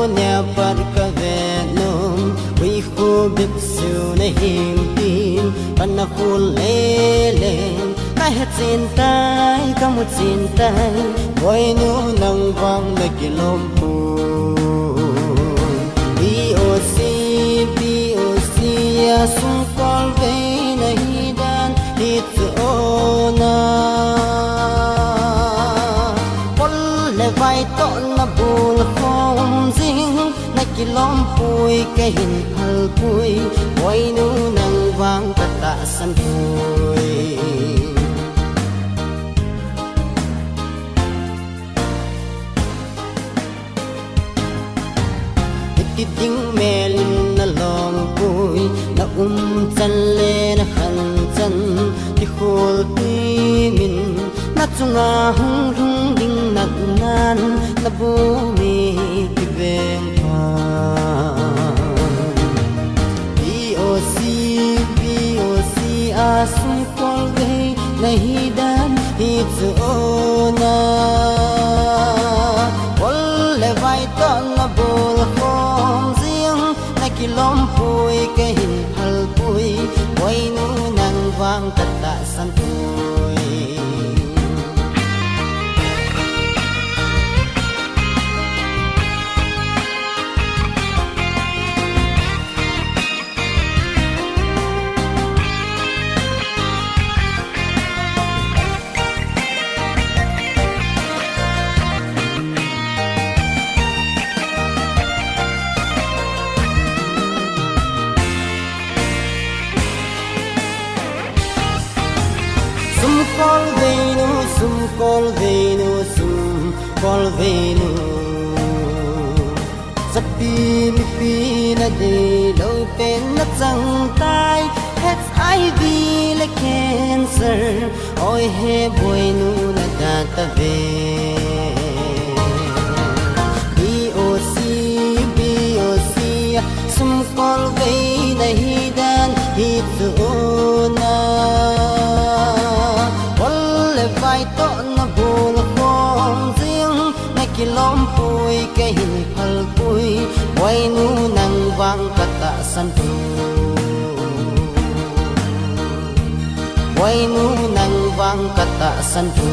nhà bát cà về nôm quy khu biết siêu này hiền tin ban na khu lê lên cái hết xin tay có một xin tay quay nu nâng vang nơi kia lom phù BOC sung con về này đan hít ô na con lệ vai tọn na buồn không riêng nay kia lom pui cái hình hal pui quay nu nâng vang tất cả sân pui ít tiếng mẹ linh na lòng vui na chân lên na khăn chân đi khô ti mình na chung hung hung đinh nặng nan na bu mi ti ven pha BOC sung con về nay đan hít ô na qual le vai ton na bol khom riêng nay ki lom pui cái hình hal pui quay nu nang vang tất cả san pui sum col venu sapi mi pi na de lo pen na chang tai HIV le cancer oi he boy nu na da ta ve BOC sum col ve na hi dan hi tu na vai to na bul khom riêng nay ki lom pui cái hình hal pui quay nu nang vang kata san tu quay nu nang vang kata san tu